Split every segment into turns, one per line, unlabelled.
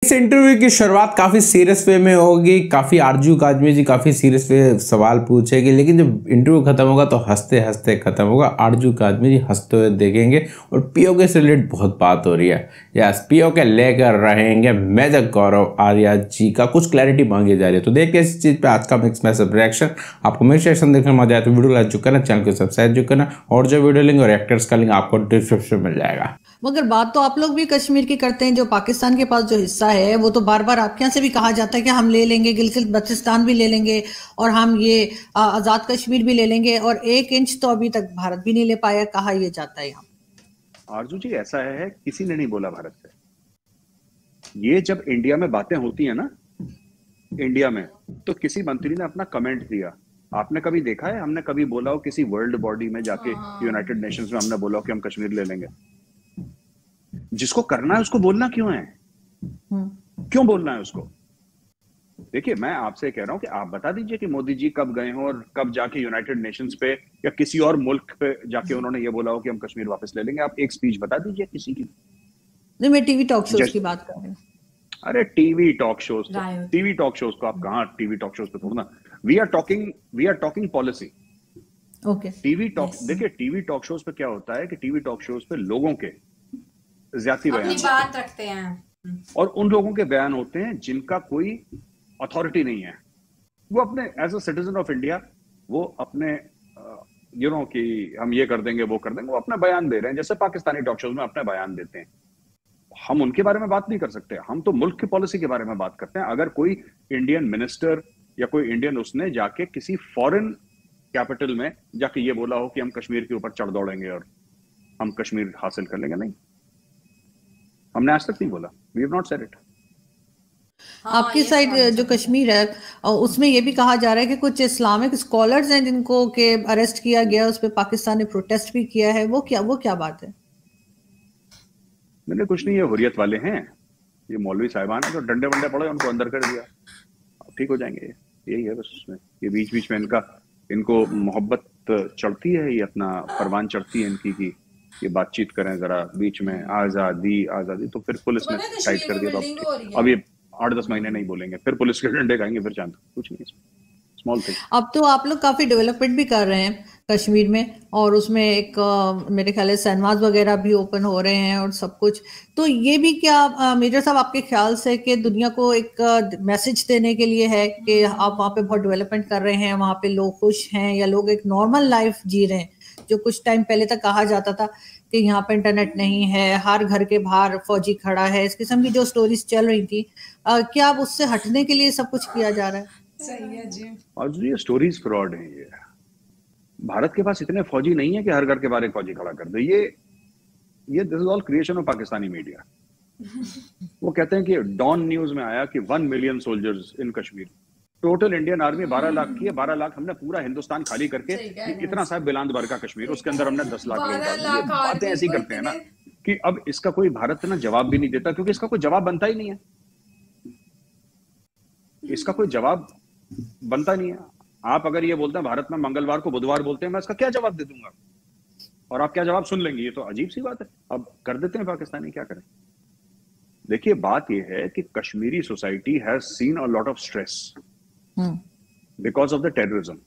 इस इंटरव्यू की शुरुआत काफ़ी सीरियस वे में होगी, काफ़ी आरजू काजमी जी काफ़ी सीरियस वे सवाल पूछेगी, लेकिन जब इंटरव्यू खत्म होगा तो हंसते हंसते खत्म होगा। आरजू काजमी जी हंसते हुए देखेंगे और पीओके से रिलेटेड बहुत बात हो रही है। यस, पीओके लेकर रहेंगे मेजर गौरव आर्या जी का, कुछ क्लैरिटी मांगी जा रही है। तो देखिए इस चीज़ पे आज का मिक्स मैसेज रिएक्शन। आपको मेरे सेक्शन देखने में मजा आया तो वीडियो लाइक जो करना, चैनल को सब्सक्राइब जो करना, और जो वीडियो लिंक और एक्टर्स का लिंक आपको डिस्क्रिप्शन में मिल जाएगा।
मगर बात तो आप लोग भी कश्मीर की करते हैं। जो पाकिस्तान के पास जो हिस्सा है वो तो बार बार आपके यहाँ से भी कहा जाता है कि हम ले लेंगे, गिलगित बल्तिस्तान भी ले लेंगे और हम ये आजाद कश्मीर भी ले लेंगे, और 1 इंच तो अभी तक भारत भी नहीं ले पाया, कहा यह जाता है यहाँ।
आरजू जी, ऐसा है किसी ने नहीं बोला भारत से। ये जब इंडिया में बातें होती है ना, इंडिया में, तो किसी मंत्री ने अपना कमेंट दिया। आपने कभी देखा है हमने कभी बोला हो किसी वर्ल्ड बॉडी में जाके, यूनाइटेड नेशंस में हमने बोला हो कि हम कश्मीर ले लेंगे? जिसको करना है उसको बोलना क्यों है? क्यों बोलना है उसको? देखिए, मैं आपसे कह रहा हूं कि आप बता दीजिए कि मोदी जी कब गए हो और कब जाके यूनाइटेड नेशंस पे या किसी और मुल्क पे जाके उन्होंने ये बोला हो कि हम कश्मीर वापस ले लेंगे। आप एक स्पीच बता दीजिए किसी की।
नहीं, मैं टीवी टॉक शोज की बात कर रही हूँ।
अरे टीवी टॉक शोज को आप कहाँ टीवी टॉक शोज पे थोड़ा। We are talking policy.
Okay,
TV talk, देखिए टीवी टॉक शोज पे क्या होता है कि टीवी टॉक शोज पे लोगों के ज्यादा बयान
बात रखते हैं
और उन लोगों के बयान होते हैं जिनका कोई अथॉरिटी नहीं है। वो अपने as a citizen of India वो अपने कि हम ये कर देंगे वो कर देंगे, वो अपना बयान दे रहे हैं, जैसे पाकिस्तानी टॉक शोज में अपने बयान देते हैं। हम उनके बारे में बात नहीं कर सकते, हम तो मुल्क की पॉलिसी के बारे में बात करते हैं। अगर कोई इंडियन मिनिस्टर या कोई इंडियन उसने जाके किसी फॉरेन कैपिटल में जाके ये बोला हो कि हम कश्मीर के ऊपर चढ़ दौड़ेंगे और हम कश्मीर हासिल कर लेंगे, नहीं, हमने आज तक नहीं बोला। We have not said it.
आपकी साइड जो कश्मीर है उसमें ये भी कहा जा रहा है कि कुछ इस्लामिक स्कॉलर्स हैं जिनको के अरेस्ट किया गया, उस पर पाकिस्तान ने प्रोटेस्ट भी किया है। वो क्या बात है?
मैंने कुछ नहीं, ये हुर्रियत वाले हैं, ये मौलवी साहिबान है, तो डंडे वंडे पड़े उनको अंदर कर दिया, अब ठीक हो जाएंगे। यही है बस उसमें। ये बीच बीच में इनको मोहब्बत चढ़ती है, ये अपना परवान चढ़ती है इनकी कि ये बातचीत करें जरा, बीच में आजादी आजादी, तो फिर पुलिस ने टाइट कर दिया। तो अब ये 8-10 महीने नहीं बोलेंगे, फिर पुलिस के डंडे खाएंगे, फिर शांत। कुछ नहीं, स्मॉल थिंग।
अब तो आप लोग काफी डेवलपमेंट भी कर रहे हैं कश्मीर में, और उसमें एक मेरे ख्याल से सिनेमाज वगैरह भी ओपन हो रहे हैं और सब कुछ। तो ये भी क्या मेजर साहब आपके ख्याल से कि दुनिया को एक मैसेज देने के लिए है कि आप वहाँ पे बहुत डेवलपमेंट कर रहे हैं, वहाँ पे लोग खुश हैं या लोग एक नॉर्मल लाइफ जी रहे हैं? जो कुछ टाइम पहले तक कहा जाता था कि यहाँ पे इंटरनेट नहीं है, हर घर के बाहर फौजी खड़ा है, इस किस्म की जो स्टोरीज चल रही थी, क्या अब उससे हटने के लिए सब कुछ किया जा रहा है?
सही है जी।
और ये स्टोरीज फ्रॉड है। ये भारत के पास इतने फौजी नहीं है कि हर घर के बाहर एक फौजी खड़ा कर दे। ये this is all creation of Pakistani media. वो कहते हैं कि डॉन न्यूज में आया कि 1 million soldiers in Kashmir. Total Indian army 12 lakh की है। 12 लाख हमने पूरा हिंदुस्तान खाली करके, इतना सा बिलांद भर का कश्मीर, उसके अंदर हमने 10 लाख लोग डाल दिए। बातें ऐसी करते हैं ना कि अब इसका कोई भारत ना जवाब भी नहीं देता, क्योंकि इसका कोई जवाब बनता ही नहीं है। इसका कोई जवाब बनता नहीं है। आप अगर ये बोलते हैं भारत में मंगलवार को बुधवार बोलते हैं, मैं इसका क्या जवाब दे दूंगा और आप क्या जवाब सुन लेंगे? ये तो अजीब सी बात है। अब कर देते हैं पाकिस्तानी, क्या करें। देखिए, बात यह है कि Kashmiri society has seen a lot of stress because of the terrorism.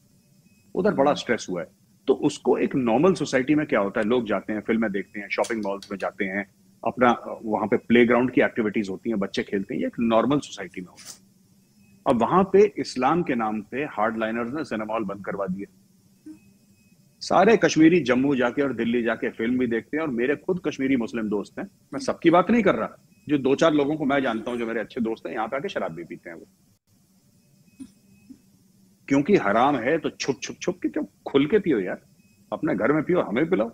उधर बड़ा स्ट्रेस हुआ है, तो उसको एक नॉर्मल सोसाइटी में क्या होता है, लोग जाते हैं, फिल्में देखते हैं, शॉपिंग मॉल्स में जाते हैं, अपना वहां पे प्लेग्राउंड की एक्टिविटीज होती हैं, बच्चे खेलते हैं, ये एक नॉर्मल सोसाइटी में होता है। अब वहां पे इस्लाम के नाम पे हार्ड लाइनर्स ने सिनेमा हॉल बंद करवा दिए। सारे कश्मीरी जम्मू जाके और दिल्ली जाके फिल्म भी देखते हैं, और मेरे खुद कश्मीरी मुस्लिम दोस्त हैं, मैं सबकी बात नहीं कर रहा, जो 2-4 लोगों को मैं जानता हूं जो मेरे अच्छे दोस्त हैं, यहाँ पे आके शराब भी पीते हैं वो। क्योंकि हराम है तो छुप के क्यों, खुल के पियो यार, अपने घर में पियो, हमें पिलाओ।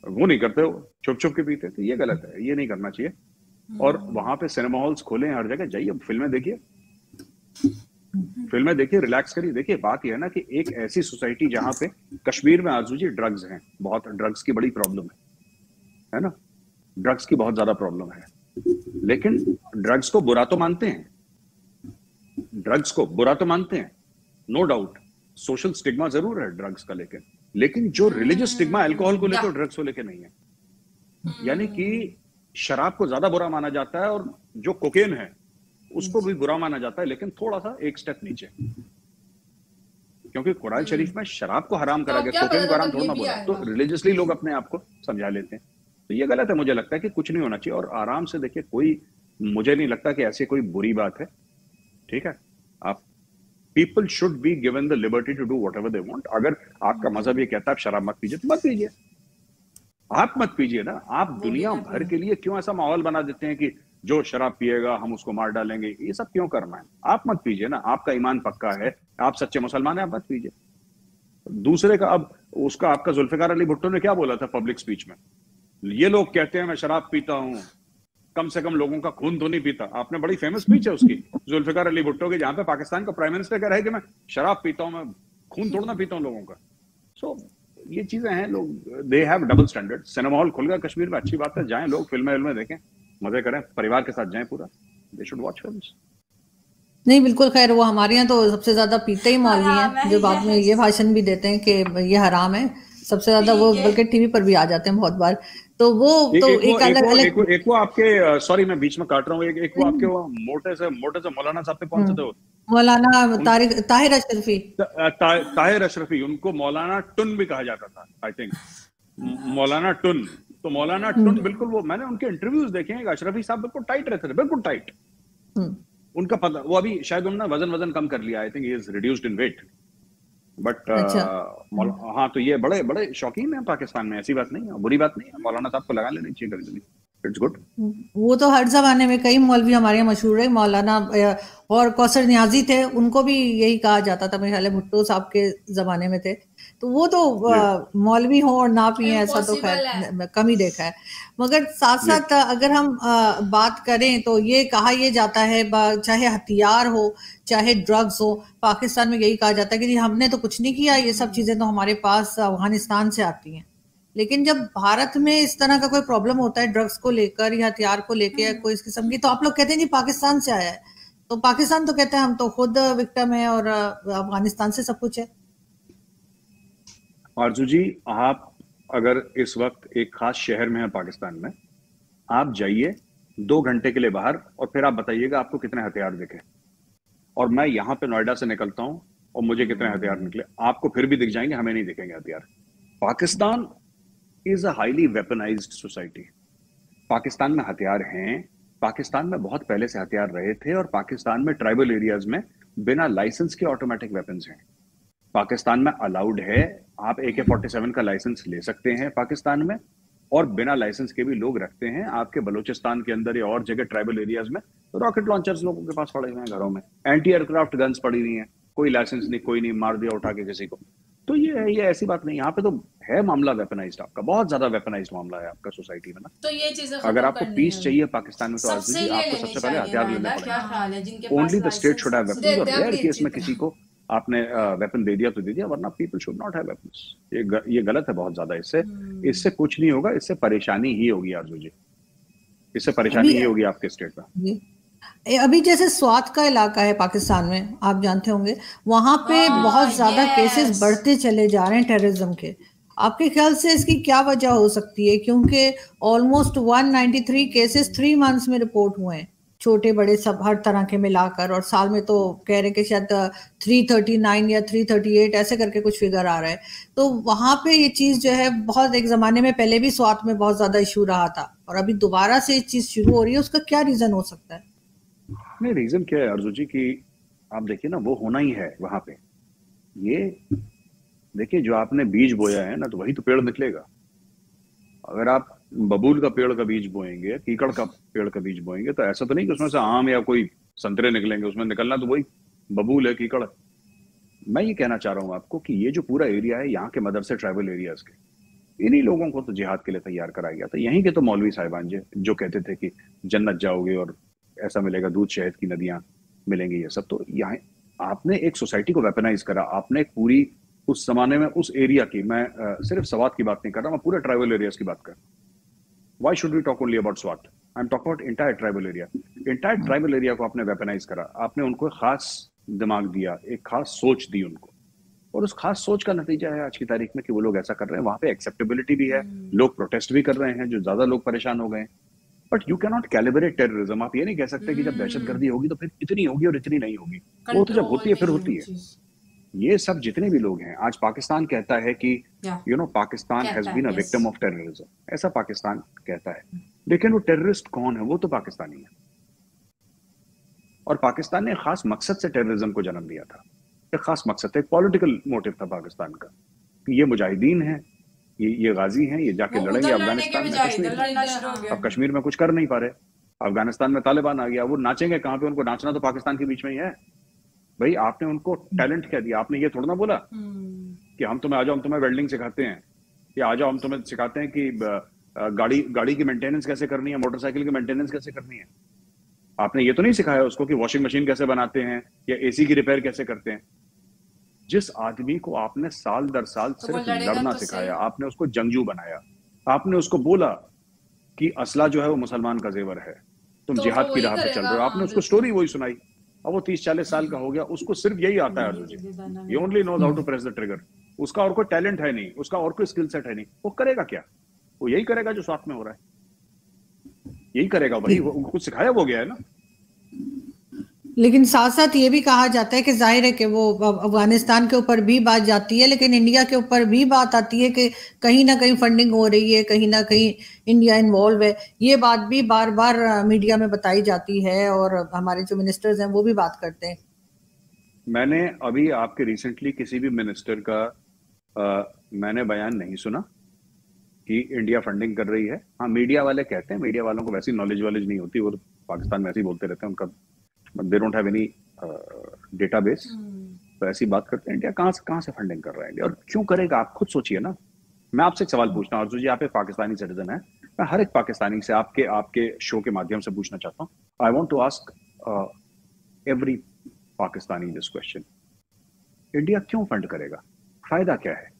वो नहीं करते हो, छुप के पीते, तो ये गलत है, ये नहीं करना चाहिए। और वहां पे सिनेमा हॉल्स खोले, हर जगह जाइए, फिल्में देखिए, रिलैक्स करिए। देखिए, बात यह है ना कि एक ऐसी सोसाइटी जहां पे कश्मीर में आजू जी ड्रग्स हैं, बहुत ड्रग्स की बड़ी प्रॉब्लम है ना, ड्रग्स की बहुत ज्यादा प्रॉब्लम है। लेकिन ड्रग्स को बुरा तो मानते हैं, नो डाउट। सोशल स्टिग्मा जरूर है ड्रग्स का, लेकिन जो रिलीजियस स्टिग्मा अल्कोहल को लेकर, ड्रग्स को लेकर नहीं है। यानी कि शराब को ज्यादा बुरा माना जाता है और जो कोकेन है उसको भी बुरा माना जाता है, लेकिन थोड़ा सा एक स्टेप नीचे, क्योंकि कुरान शरीफ में शराब को हराम करा गया, कोकेन को हराम थोड़ा बोला, तो रिलीजियसली लोग अपने आप को समझा लेते हैं। तो ये गलत है, मुझे लगता है कि कुछ नहीं होना चाहिए और आराम से देखिए, कोई मुझे नहीं लगता कि ऐसी कोई बुरी बात है, ठीक है। आप people should be given the liberty to do whatever they want. अगर आपका मजहब ये कहता है आप शराब मत पीजिए तो मत पीजिए, आप मत पीजिए ना। आप दुनिया भर के लिए क्यों ऐसा माहौल बना देते हैं कि जो शराब पिएगा हम उसको मार डालेंगे, ये सब क्यों करना है? आप मत पीजिए ना, आपका ईमान पक्का है, आप सच्चे मुसलमान हैं, आप मत पीजिए। दूसरे का, अब उसका आपका जुल्फिकार अली भुट्टो ने क्या बोला था पब्लिक स्पीच में, ये लोग कहते हैं मैं शराब पीता हूं, कम से कम लोगों का खून तो नहीं पीता। आपने बड़ी फेमस स्पीच है उसकी जुल्फिकार अली भुट्टो की, जहां पे पाकिस्तान का प्राइम मिनिस्टर कह रहा है कि मैं शराब पीता हूं, मैं खून थोड़ा ना पीता हूं लोगों का। सो ये चीजें हैं, लोग they have double standard. Cinema hall खुल गया कश्मीर में, अच्छी बात है, जाएं लोग, फिल्में देखें, मजे करें, परिवार के साथ जाएं पूरा, दे शुड वॉच फिल्म्स।
नहीं बिल्कुल, खैर वो हमारे यहाँ तो सबसे ज्यादा पीते ही मौलवी हैं, जो बाद में ये भाषण भी देते हैं कि ये हराम है, सबसे ज्यादा वो बल्कि टीवी पर भी आ जाते हैं बहुत बार। तो वो तो एक अलग
एक वो आपके, सॉरी मैं बीच में काट रहा हूँ, एक वो आपके वो मोटे से मौलाना साहब थे, कौन से थे वो?
मौलाना ताहिर अशरफी,
ताहिर अशरफी, उनको मौलाना टुन भी कहा जाता था, आई थिंक मौलाना टुन। तो मौलाना टुन बिल्कुल, वो मैंने उनके इंटरव्यूज देखे हैं, अशरफी साहब बिल्कुल टाइट रहते थे, बिल्कुल टाइट। उनका पता, वो अभी शायद उन्होंने वजन कम कर लिया, I think he is reduced in weight, but हाँ, तो ये बड़े बड़े शौकीन है पाकिस्तान में, ऐसी बात नहीं है, बुरी बात नहीं है, मौलाना साहब को लगा लेनी चाहिए कभी कभी, इट्स गुड।
वो तो हर जमाने में कई मौलवी हमारे यहाँ मशहूर है, मौलाना और कौसर नियाजी थे, उनको भी यही कहा जाता था, मेरे ख्याल भुट्टो साहब के जमाने में थे। तो वो तो मौलवी हो और ना पिए ऐसा तो खैर कम ही देखा है। मगर साथ साथ अगर हम बात करें तो ये कहा ये जाता है, चाहे हथियार हो चाहे ड्रग्स हो, पाकिस्तान में यही कहा जाता है कि जी हमने तो कुछ नहीं किया, ये सब चीजें तो हमारे पास अफगानिस्तान से आती हैं। लेकिन जब भारत में इस तरह का कोई प्रॉब्लम होता है ड्रग्स को लेकर या हथियार को लेकर या कोई इस किस्म की, तो आप लोग कहते हैं जी पाकिस्तान से आया है। तो पाकिस्तान तो कहते हैं हम तो खुद विक्टिम है और अफगानिस्तान से सब कुछ है।
आरजू जी, आप अगर इस वक्त एक खास शहर में है पाकिस्तान में, आप जाइए 2 घंटे के लिए बाहर और फिर आप बताइएगा आपको कितने हथियार दिखे। और मैं यहाँ पे नोएडा से निकलता हूँ और मुझे कितने हथियार निकले, आपको फिर भी दिख जाएंगे, हमें नहीं दिखेंगे हथियार। Pakistan is a highly weaponised society. Pakistan में हथियार हैं, पाकिस्तान में बहुत पहले से हथियार रहे थे, और पाकिस्तान में ट्राइबल एरियाज में बिना लाइसेंस के ऑटोमेटिक वेपन्स हैं। पाकिस्तान में अलाउड है, आप AK-47 का लाइसेंस ले सकते हैं पाकिस्तान में, और बिना लाइसेंस के भी लोग रखते हैं। आपके बलूचिस्तान के अंदर या और जगह ट्राइबल एरियाज में रॉकेट लॉन्चर्स लोगों के पास पड़े हुए हैं घरों में, एंटी एयरक्राफ्ट गन्स पड़ी हुई हैं, कोई लाइसेंस नहीं, कोई नहीं, मार दिया उठा के किसी को। तो ये ऐसी बात नहीं, यहाँ पे तो है मामला वेपनाइज्ड, आपका बहुत ज्यादा वेपनाइज्ड मामला है आपका सोसाइटी में ना।
तो ये चीजें
अगर आपको पीस चाहिए पाकिस्तान में तो आपको सबसे पहले हथियार लेने पड़ेंगे। Only the state should have weapons, और रेयर केस में किसी को आपने वेपन दे दिया तो दे दिया, वरना people should not have weapons. ये गलत है बहुत ज्यादा। इससे कुछ नहीं होगा, इससे परेशानी ही होगी आरजू जी, इससे परेशानी ही होगी आपके स्टेट में।
अभी जैसे स्वात का इलाका है पाकिस्तान में, आप जानते होंगे, वहां पे बहुत ज्यादा केसेस बढ़ते चले जा रहे हैं टेररिज्म के। आपके ख्याल से इसकी क्या वजह हो सकती है? क्योंकि ऑलमोस्ट 193 केसेस 3 मंथ्स में रिपोर्ट हुए हैं, छोटे बड़े सब हर तरह के मिलाकर, और साल में तो कह रहे हैं कि शायद 339 या 338 ऐसे करके कुछ फिगर आ रहा है। तो वहां पे ये चीज जो है, बहुत एक जमाने में पहले भी स्वात में बहुत ज्यादा इशू रहा था और अभी दोबारा से ये चीज शुरू हो रही है, उसका क्या रीजन हो सकता है?
नहीं, रीजन क्या है अर्जु जी की आप देखिए ना, वो होना ही है वहां पे। ये देखिए, जो आपने बीज बोया है ना, तो वही तो पेड़ निकलेगा। अगर आप बबूल का पेड़ का बीज बोएंगे, कीकड़ का पेड़ का बीज बोएंगे, तो ऐसा तो नहीं कि उसमें से आम या कोई संतरे निकलेंगे, उसमें निकलना तो वही बबूल है, कीकड़। मैं ये कहना चाह रहा हूँ आपको कि ये जो पूरा एरिया है यहाँ के मदरसे ट्राइबल एरियाज के, इन्हीं लोगों को तो जिहाद के लिए तैयार कराया गया था। यहीं के तो मौलवी साहिबान जो कहते थे कि जन्नत जाओगे और ऐसा मिलेगा, दूध शहद की नदियां मिलेंगी, ये सब। तो यहाँ आपने एक सोसाइटी को वेपनाइज करा, आपने एक पूरी उस जमाने में उस एरिया की, मैं सिर्फ स्वात की बात नहीं कर रहा, मैं पूरे ट्राइबल एरियाज की बात कर रहा हूँ। Why should we talk only about SWAT? I'm talking about entire tribal area. Entire tribal area को आपने वेपनाइज करा, आपने उनको एक खास दिमाग दिया, एक खास सोच दी उनको, और उस खास सोच का नतीजा है आज की तारीख में कि वो लोग ऐसा कर रहे हैं। वहां पे एक्सेप्टेबिलिटी भी है, लोग प्रोटेस्ट भी कर रहे हैं, जो ज्यादा लोग परेशान हो गए। But you can not calibrate terrorism. आप ये नहीं कह सकते कि जब दहशतगर्दी होगी तो फिर इतनी होगी और इतनी नहीं होगी। वो तो जब होती है फिर होती है। ये सब जितने भी लोग हैं, आज पाकिस्तान कहता है कि Pakistan has been a victim of terrorism, ऐसा पाकिस्तान कहता है, लेकिन वो टेररिस्ट कौन है? वो तो पाकिस्तानी है। और पाकिस्तान ने खास मकसद से टेररिज्म को जन्म दिया था। एक खास मकसद था, एक पॉलिटिकल मोटिव था पाकिस्तान का कि ये मुजाहिदीन हैं, ये गाजी हैं, ये जाके लड़ेंगे अफगानिस्तान में। कश्मीर, अब कश्मीर में कुछ कर नहीं पा रहे, अफगानिस्तान में तालिबान आ गया, वो नाचेंगे कहाँ पे? उनको नाचना तो पाकिस्तान के बीच में ही है। भाई आपने उनको टैलेंट क्या दिया? आपने ये थोड़ा ना बोला कि हम तुम्हें आ जाओ, हम तुम्हें वेल्डिंग सिखाते हैं, या आ जाओ हम तुम्हें सिखाते हैं कि गाड़ी की मेंटेनेंस कैसे करनी है, मोटरसाइकिल की मेंटेनेंस कैसे करनी है। आपने ये तो नहीं सिखाया उसको कि वॉशिंग मशीन कैसे बनाते हैं या एसी की रिपेयर कैसे करते हैं। जिस आदमी को आपने साल दर साल सिर्फ लड़ना सिखाया, आपने उसको जंगजू बनाया, आपने उसको बोला कि असला जो है वो मुसलमान का जेवर है, तुम जिहाद की राह पे चल रहे हो, आपने उसको स्टोरी वही सुनाई। अब वो 30-40 साल का हो गया, उसको सिर्फ यही आता है Arjun ji, he only knows how to press the trigger. उसका और कोई टैलेंट है नहीं, उसका और कोई स्किल सेट है नहीं। वो करेगा क्या? वो यही करेगा जो साथ में हो रहा है, यही करेगा भाई। कुछ सिखाया वो गया है ना।
लेकिन साथ साथ ये भी कहा जाता है कि जाहिर है कि वो अफगानिस्तान के ऊपर भी बात जाती है, लेकिन इंडिया के ऊपर भी बात आती है कि कहीं ना कहीं फंडिंग हो रही है, कहीं ना कहीं इंडिया इन्वॉल्व है। ये बात भी बार बार मीडिया में बताई जाती है और हमारे जो मिनिस्टर्स हैं वो भी बात करते हैं।
मैंने अभी आपके रिसेंटली किसी भी मिनिस्टर का मैंने बयान नहीं सुना कि इंडिया फंडिंग कर रही है। हाँ, मीडिया वाले कहते हैं, मीडिया वालों को वैसी नॉलेज नहीं होती, वो पाकिस्तान में ऐसे ही बोलते रहते हैं, उनका they don't have any database, तो ऐसी बात करते हैं। इंडिया कहाँ से फंडिंग कर रहा है और क्यों करेगा? आप खुद सोचिए ना। मैं आपसे एक सवाल पूछता हूँ अर्जुन जी, आप एक पाकिस्तानी सिटीजन है, मैं हर एक पाकिस्तानी से आपके शो के माध्यम से पूछना चाहता हूँ। I want to ask every Pakistani this question, India क्यों फंड करेगा? फायदा क्या है?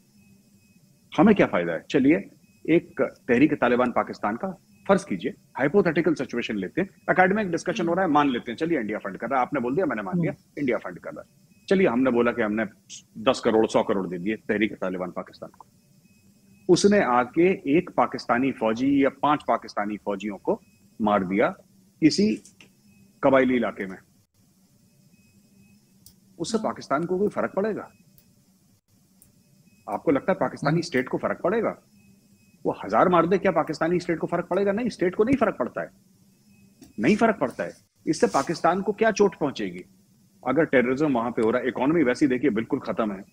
हमें क्या फायदा है? चलिए एक तहरीक तालिबान पाकिस्तान का फर्ज कीजिए, हाइपोथेटिकल सिचुएशन लेते हैं, एकेडमिक डिस्कशन हो रहा है, मान लेते हैं चलिए इंडिया फंड कर रहा है। आपने बोल दिया, मैंने मान लिया इंडिया फंड कर रहा है। चलिए हमने बोला कि हमने 10 करोड़ 100 करोड़ दे दिए तहरीक तालिबान पाकिस्तान को। उसने आके एक पाकिस्तानी फौजी या 5 पाकिस्तानी फौजियों को मार दिया किसी कबायली इलाके में, उससे पाकिस्तान को कोई फर्क पड़ेगा? आपको लगता है पाकिस्तानी स्टेट को फर्क पड़ेगा? वो 1000 मार दे, क्या पाकिस्तानी स्टेट को फर्क पड़ेगा? नहीं, स्टेट को नहीं फर्क पड़ता है, नहीं फर्क पड़ता है। इससे पाकिस्तान को क्या चोट पहुंचेगी? अगर टेररिज्म वहां पे हो रहा है, इकोनॉमी वैसी देखिए बिल्कुल खत्म है,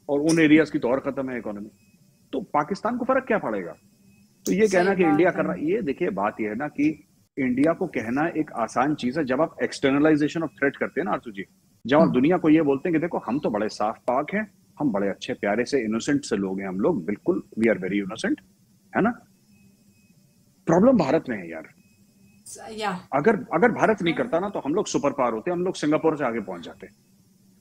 और उन एरियाज की तो और खत्म है इकोनॉमी, तो पाकिस्तान को फर्क क्या पड़ेगा? तो ये कहना कि इंडिया कर रहा है, ये देखिए बात यह है ना कि इंडिया को कहना एक आसान चीज है। जब आप एक्सटर्नलाइजेशन ऑफ थ्रेट करते हैं ना आरजू जी, जब आप दुनिया को ये बोलते हैं कि देखो हम तो बड़े साफ पाक हैं, हम बड़े अच्छे प्यारे से इनोसेंट से लोग हैं, हम लोग बिल्कुल वी आर वेरी इनोसेंट, है ना। प्रॉब्लम भारत में है यार। अगर भारत नहीं करता ना तो हम लोग सुपर पावर होते, हम लोग सिंगापुर से आगे पहुंच जाते।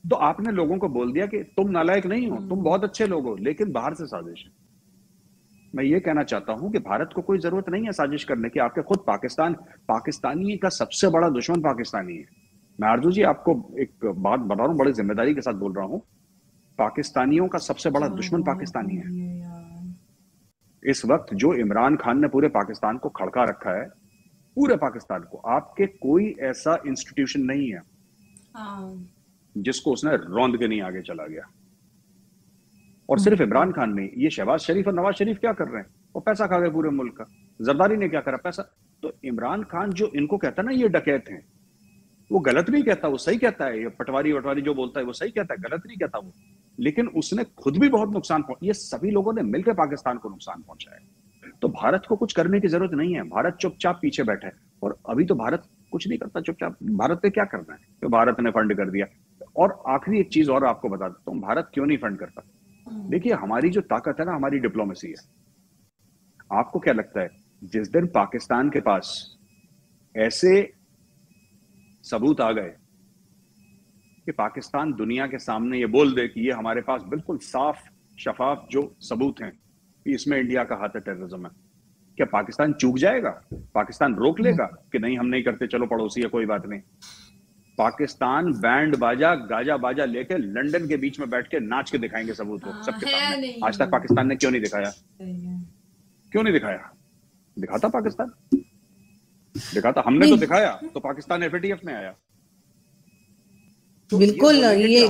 तो आपने लोगों को बोल दिया कि तुम नालायक नहीं हो, तुम बहुत अच्छे लोग हो, लेकिन बाहर से साजिश है। मैं ये कहना चाहता हूं कि भारत को कोई जरूरत नहीं है साजिश करने की। आपके खुद पाकिस्तानी का सबसे बड़ा दुश्मन पाकिस्तानी है। मैं आरजू जी आपको एक बात बता रहा हूं, बड़े जिम्मेदारी के साथ बोल रहा हूं, पाकिस्तानियों का सबसे बड़ा दुश्मन पाकिस्तानी है। इस वक्त जो इमरान खान ने पूरे पाकिस्तान को खड़का रखा है, पूरे पाकिस्तान को, आपके कोई ऐसा इंस्टीट्यूशन नहीं है जिसको उसने रौंद के नहीं आगे चला गया। और सिर्फ इमरान खान नहीं, ये शहबाज शरीफ और नवाज शरीफ क्या कर रहे हैं? वो पैसा खा गए पूरे मुल्क का। जरदारी ने क्या करा? पैसा। तो इमरान खान जो इनको कहता है ना ये डकैत हैं, वो गलत नहीं कहता, वो सही कहता है। ये पटवारी जो बोलता है वो सही कहता है, गलत नहीं कहता वो। लेकिन उसने खुद भी बहुत नुकसान ये सभी लोगों ने मिलकर पाकिस्तान को नुकसान पहुंचाया। तो भारत को कुछ करने की जरूरत नहीं है, भारत चुपचाप पीछे बैठा है। और अभी तो भारत कुछ नहीं करता, चुपचाप। भारत ने क्या करना है? तो भारत ने फंड कर दिया। और आखिरी एक चीज और आपको बता देता हूं, भारत क्यों नहीं फंड करता। देखिए हमारी जो ताकत है ना, हमारी डिप्लोमेसी है। आपको क्या लगता है, जिस दिन पाकिस्तान के पास ऐसे सबूत आ गए कि पाकिस्तान दुनिया के सामने ये बोल दे कि ये हमारे पास बिल्कुल साफ शफाफ जो सबूत हैं कि इसमें इंडिया का हाथ है टेररिज्म में, क्या पाकिस्तान चूक जाएगा? पाकिस्तान रोक लेगा कि नहीं हम नहीं करते, चलो पड़ोसी है कोई बात नहीं? पाकिस्तान बैंड बाजा गाजा बाजा लेके लंदन के बीच में बैठ के नाच के दिखाएंगे सबूत को सबके सामने। आज तक पाकिस्तान ने क्यों नहीं दिखाया? क्यों नहीं दिखाया? दिखाता पाकिस्तान। दिखाता, हमने तो दिखाया तो पाकिस्तान एफएटीएफ में आया। तो
बिल्कुल,
ये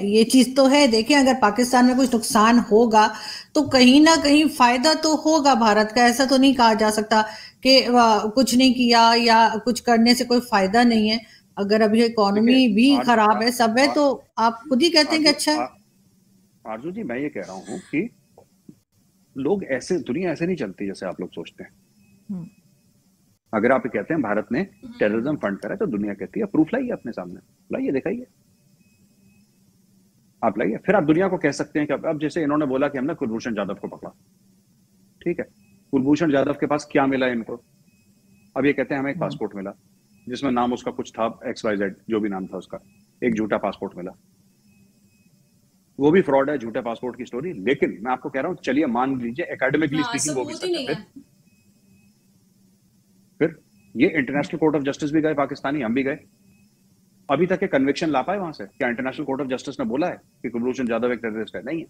ये चीज तो है। देखिए, अगर पाकिस्तान में कुछ नुकसान होगा तो कहीं ना कहीं फायदा तो होगा भारत का। ऐसा तो नहीं कहा जा सकता कि कुछ नहीं किया या कुछ करने से कोई फायदा नहीं है। अगर अभी इकोनॉमी भी खराब है, सब है, तो आप खुद ही कहते हैं कि अच्छा है।
आरजू जी, मैं ये कह रहा हूँ कि लोग ऐसे, दुनिया ऐसे नहीं चलती जैसे आप लोग सोचते हैं। अगर आप ये कहते हैं भारत ने टेररिज्म फंड करा, तो दुनिया कहती है प्रूफ लाइए अपने सामने, लाइए, दिखाइए, आप लाइए। फिर आप दुनिया को कह सकते हैं कि अब जैसे इन्होंने बोला कि हमने कुलभूषण जाधव को पकड़ा, ठीक है, कुलभूषण जाधव के पास क्या मिला इनको? अब ये कहते हैं हमें एक पासपोर्ट मिला जिसमें नाम उसका कुछ था, XYZ, जो भी नाम था उसका, एक झूठा पासपोर्ट मिला। वो भी फ्रॉड है, झूठे पासपोर्ट की स्टोरी। लेकिन मैं आपको कह रहा हूं, चलिए मान लीजिए एकेडमिकली स्पीकिंग वो भी सच है। फिर ये इंटरनेशनल कोर्ट ऑफ जस्टिस भी गए पाकिस्तानी, हम भी गए, अभी तक कन्विक्शन ला पाए वहां से? क्या इंटरनेशनल कोर्ट ऑफ जस्टिस ने बोला है कि कुलभूषण जाधव एक टेररिस्ट है? नहीं है।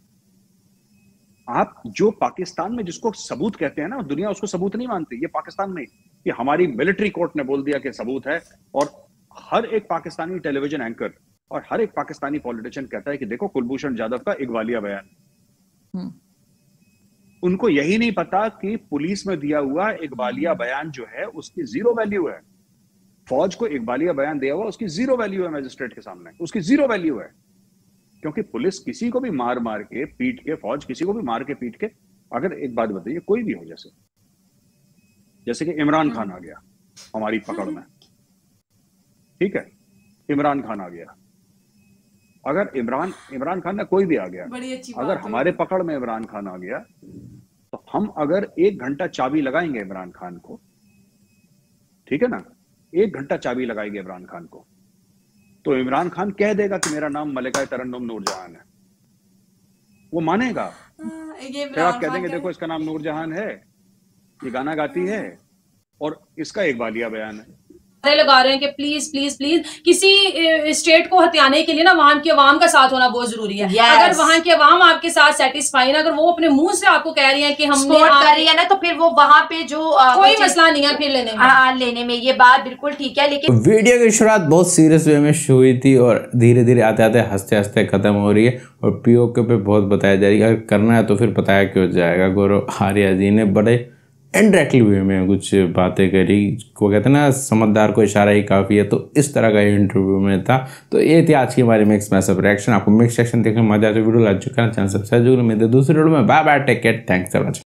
आप जो पाकिस्तान में जिसको सबूत कहते हैं ना, दुनिया उसको सबूत नहीं मानती। ये पाकिस्तान में कि हमारी मिलिट्री कोर्ट ने बोल दिया कि सबूत है, और हर एक पाकिस्तानी टेलीविजन एंकर और हर एक पाकिस्तानी पॉलिटिशियन कहता है कि देखो कुलभूषण जाधव का इकबालिया बयान। उनको यही नहीं पता कि पुलिस में दिया हुआ इकबालिया बयान जो है उसकी जीरो वैल्यू है। फौज को इकबालिया बयान दिया हुआ, उसकी जीरो वैल्यू है मैजिस्ट्रेट के सामने, उसकी जीरो वैल्यू है। क्योंकि पुलिस किसी को भी मार के पीट के, फौज किसी को भी मार के पीट के, अगर एक बात बताइए, कोई भी हो, जैसे कि इमरान खान आ गया हमारी पकड़ में, ठीक है, इमरान खान आ गया, अगर इमरान खान ना कोई भी आ गया, अगर हमारे पकड़ में इमरान खान आ गया, तो हम अगर 1 घंटा चाबी लगाएंगे इमरान खान को, ठीक है ना, 1 घंटा चाबी लगाएंगे इमरान खान को, तो इमरान खान कह देगा कि मेरा नाम मलिका तरन्नुम नूरजहान है, वो मानेगा। फिर आप कह देंगे देखो इसका नाम नूरजहान है, ये गाना गाती है, और इसका इकबालिया बयान है।
लगा रहे हैं कि प्लीज प्लीज प्लीज किसी स्टेट को हथियाने के लिए ना वहां की अवाम का साथ होना बहुत जरूरी है। अगर वहां की अवाम आपके साथ सेटिस्फाई है, अगर वो अपने मुंह से आपको कह रही है कि हमने कर रही है ना, तो फिर वो वहां पे जो कोई मसला नहीं है फिर लेने में ये बात बिल्कुल ठीक है। लेकिन
वीडियो की शुरुआत बहुत सीरियस वे में शुरू हुई थी और धीरे धीरे आते आते हंसते हंसते खत्म हो रही है, और पीओके पे बहुत बताया जा रही है। अगर करना है तो फिर बताया क्यों जाएगा। गौरव आर्या जी ने बड़े इनडायरेक्टली वे में कुछ बातें करी, को कहते हैं ना समझदार को इशारा ही काफ़ी है, तो इस तरह का इंटरव्यू में था। तो ये थी आज की हमारी मिक्स मैशअप रिएक्शन। आपको मिक्स सेक्शन देखने में मजा आया तो वीडियो लाइक करना, चैनल सब्सक्राइब जरूर। मिलते दूसरे वीडियो में, bye bye, take care, thanks for watching.